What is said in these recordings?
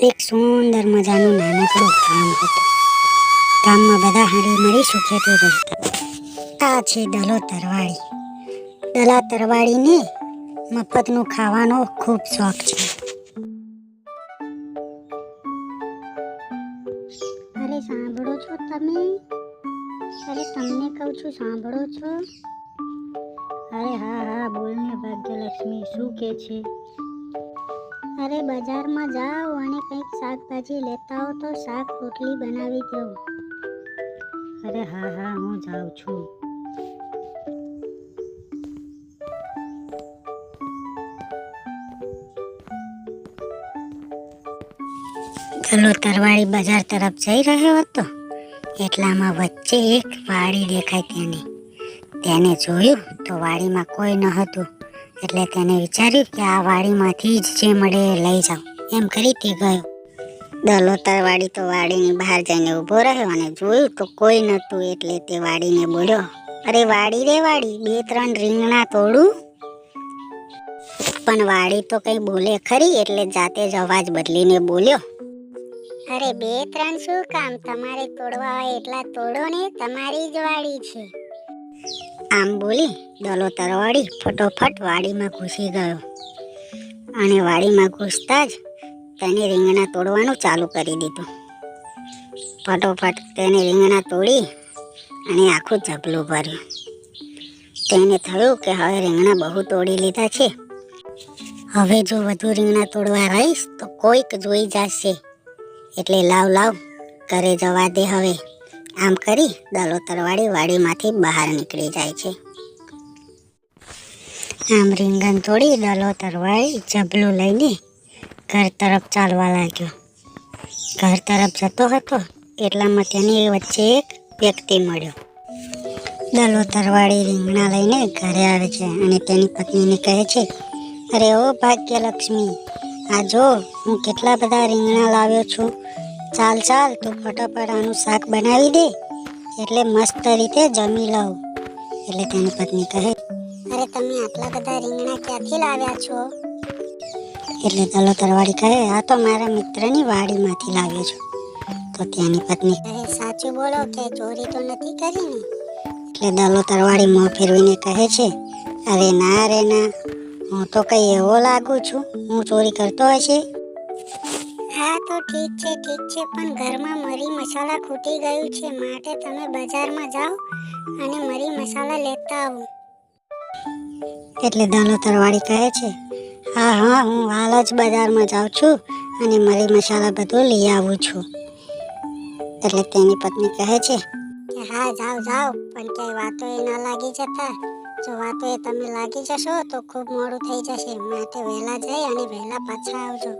એક સુંદર મજાનું નાનકડું ગામ હતું. ગામમાં બધા હળી મળી સુખેથી રહેતા. આ છે દલો તરવાડી. દલા તરવાડીને મફતનું ખાવાનો ખૂબ શોખ છે. અરે સાંભળો છો તમે? અરે તમને કહું છું, સાંભળો છો? અરે હા બોલને ભાગ્યલક્ષ્મી, શું કે છે? અરે બજારમાં જાઓ અને કંઈક શાકભાજી લેતા હો તો શાક રોટલી બનાવી દઉં. અરે હા હું જાઉં છું. દલો તરવાડી બજાર તરફ જઈ રહ્યો હતો એટલામાં વચ્ચે એક વાડી દેખાઈ. તેને જોયું તો વાડીમાં કોઈ ન હતું. એટલે તેને વિચાર્યું કે આ વાડીમાંથી જ જે મળે એ લઈ જાઉં. એમ કરી તે ગયો. દલો તરવાડી તો વાડીની બહાર જઈને ઊભો રહ્યો અને જોયું તો કોઈ નહોતું. એટલે તે વાડીને બોલ્યો, અરે વાડી રે વાડી, 2-3 રીંગણા તોડું? પણ વાડી તો કઈ બોલે ખરી, એટલે જાતે જ અવાજ બદલીને બોલ્યો, અરે 2-3 શું કામ, તમારે તોડવા હોય એટલા તોડો ને, તમારી જ વાડી છે. આમ બોલી દલો તરવાડી ફટોફટ વાડીમાં ઘૂસી ગયો અને વાડીમાં ઘૂસતા જ તેને રીંગણા તોડવાનું ચાલુ કરી દીધું. ફટોફટ તેને રીંગણા તોડી અને આખું ઝબલું ભર્યું. તેને થયું કે હવે રીંગણા બહુ તોડી લીધા છે. હવે જો વધુ રીંગણા તોડવા રહીશ તો કોઈક જોઈ જશે. એટલે લાવ ઘરે જવા દે હવે. આમ કરી દલો તરવાડી વાડીમાંથી બહાર નીકળી જાય છે. આમ રીંગણ તોડી દલો તરવાડી ઝબલું લઈને ઘર તરફ ચાલવા લાગ્યો. ઘર તરફ જતો હતો એટલામાં તેની વચ્ચે એક વ્યક્તિ મળ્યો. દલો તરવાડી રીંગણા લઈને ઘરે આવે છે અને તેની પત્નીને કહે છે, અરે ઓ ભાગ્યલક્ષ્મી, આ જો હું કેટલા બધા રીંગણા લાવ્યો છું. ચાલ તું ફટાફટ આનું શાક બનાવી દે, એટલે મસ્ત રીતે જમી લઉં. એટલે તેની પત્ની કહે, અરે તમે આટલા બધા રીંગણા ક્યાંથી લાવ્યા છો? એટલે દલો તરવાડી કહે, આ તો મારા મિત્રની વાડીમાંથી લાવ્યો છું. તો તેની પત્ની કહે, સાચું બોલો કે ચોરી તો નથી કરી ને? એટલે દલો તરવાડી મોં ફેરવીને કહે છે, અરે ના રે ના, હું તો કઈ એવો લાગુ છું હું ચોરી કરતો હશે? હા તો ઠીક છે, પણ ઘરમાં મરી મસાલા ખૂટી ગયું છે, માટે તમે બજારમાં જાઓ અને મરી મસાલા લેતા આવો. એટલે દલો તરવાડી કહે છે, હા હું હાલ જ બજારમાં જાઉં છું અને મરી મસાલા બધું લઈ આવું છું. એટલે તેની પત્ની કહે છે કે હા જાઓ, પણ ક્યાંય વાતો એ ના લાગી જતા. જો વાતો એ તમે લાગી જશો તો ખૂબ મોડું થઈ જશે, માટે વહેલા જઈ અને વહેલા પાછા આવજો.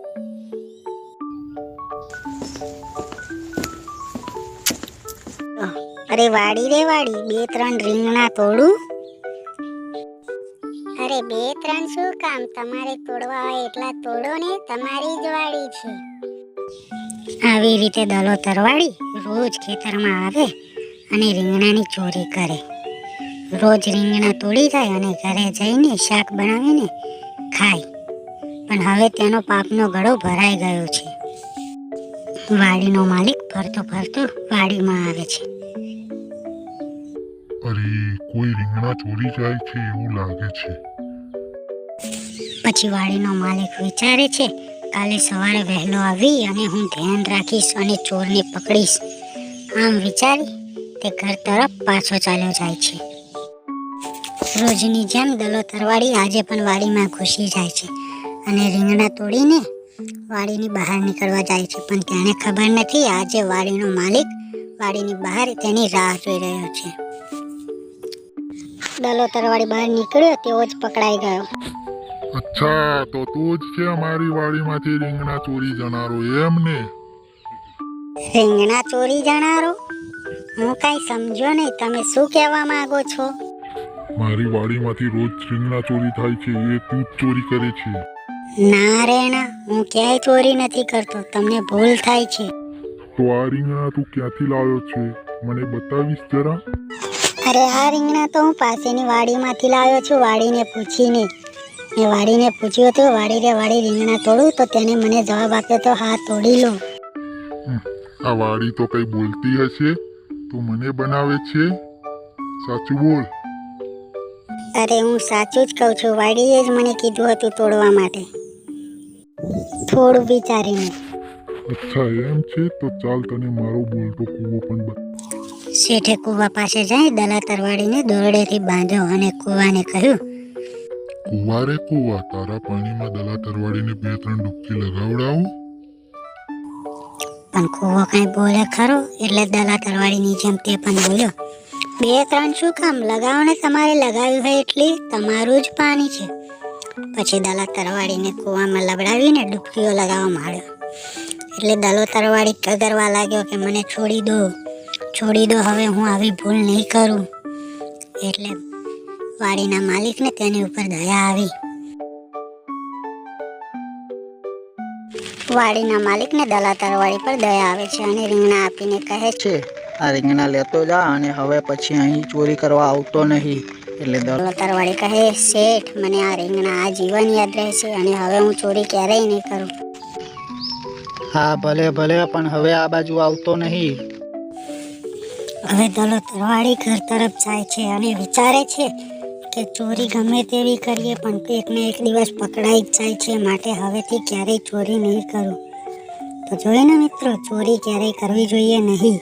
અરે વાડી રે વાડી, 2-3 રીંગણા તોડું? અરે 2-3 શું કામ, તમારે તોડવા હોય એટલા તોડો ને, તમારી જ વાડી છે. આવી રીતે દલો તરવાડી રોજ ખેતરમાં આવે અને રીંગણાની ચોરી કરે. રોજ રીંગણા તોડી જાય અને ઘરે જઈને શાક બનાવીને ખાય. પણ હવે તેનો પાપનો ઘડો ભરાઈ ગયો છે. વાડીનો માલિક ફરતો વાડીમાં આવે છે. અરે કોઈ રીંગણા ચોરી જાય છે એવું લાગે છે. પછી વાડીનો માલિક વિચારે છે, કાલે સવારે વહેલો આવી અને હું ધ્યાન રાખીશ અને ચોરને પકડીશ. આમ વિચારી તે ઘર તરફ પાછો ચાલ્યો જાય છે. રોજની જેમ દલો તરવાડી આજે પણ વાડીમાં ઘૂસી જાય છે અને રીંગણા તોડીને વાડીની બહાર નીકળવા જાય છે. પણ તેને ખબર નથી આજે વાડીનો માલિક વાડીની બહાર તેની રાહ જોઈ રહ્યો છે. દલો તરવાડી બહાર નીકળ્યો તેવો જ પકડાઈ ગયો. અચ્છા, તો તું જ છે અમારી વાડીમાંથી રીંગણા ચોરી જનારો, એમ ને? રીંગણા ચોરી જનારો? હું કઈ સમજ્યો નહીં, તમે શું કહેવા માંગો છો? મારી વાડીમાંથી રોજ રીંગણા ચોરી થાય છે, એ તું જ ચોરી કરે છે. ના રે ના, હું ક્યાંય ચોરી નથી કરતો, તમને ભૂલ થાય છે. તો આ રીંગણા તું ક્યાંથી લાવ્યો છે, મને બતાવીશ જરા? અરે આ રીંગણા તો હું પાસેની વાડીમાંથી લાવ્યો છું, વાડીને પૂછીને. મેં વાડીને પૂછ્યું હતું, વાડી રે વાડી રીંગણા તોડું? તો તેને મને જવાબ આપ્યો તો હા તોડી લો. આ વાડી તો કઈ બોલતી હશે, તું મને બનાવે છે? સાચું બોલ. અરે હું સાચું જ કહું છું, વાડીએ જ મને કીધું હતું તોડવા માટે, થોડું વિચારીને. અચ્છા એમ છે, તો ચાલ તને મારો બોલતો કૂવો પણ શેઠે કૂવા પાસે જઈ દલા તરવાડીને દોરડેથી બાંધ્યો અને કૂવાને કહ્યું, કૂવા રે કૂવા, તારા પાણીમાં દલા તરવાડીને 2-3 ડૂબકી લગાવડાવું? પણ કૂવો કાંઈ બોલે ખરો? એટલે દલા તરવાડીની જેમ તે પણ બોલ્યો, 2-3 શું કામ લગાવો ને, તમારે લગાવ્યું હોય એટલી, તમારું જ પાણી છે. પછી દલા તરવાડીને કૂવામાં લબડાવીને ડૂબકીઓ લગાવવા માંડ્યો. એટલે દલો તરવાડી કગરવા લાગ્યો કે મને છોડી દો, છોડી દો, હવે હું આવી ભૂલ નહીં કરું. એટલે વાડીના માલિકને તેની ઉપર દયા આવી. વાડીના માલિકને દલા તરવાડી પર દયા આવે છે અને રીંગણા આપીને કહે છે, આ રીંગણા લેતો જા અને હવે પછી અહીં ચોરી કરવા આવતો નહીં. એટલે દલો તરવાડી કહે, શેઠ મને આ રીંગણા આજીવન યાદ રહેશે અને હવે હું ચોરી ક્યારેય નહીં કરું. હા ભલે ભલે, પણ હવે આ બાજુ આવતો નહીં. હવે દલો તરવાડી ઘર તરફ જાય છે અને વિચારે છે કે ચોરી ગમે તેવી કરીએ પણ એકને એક દિવસ પકડાઈ જ જાય છે, માટે હવેથી ક્યારેય ચોરી નહીં કરું. તો જોઈને મિત્રો, ચોરી ક્યારેય કરવી જોઈએ નહીં.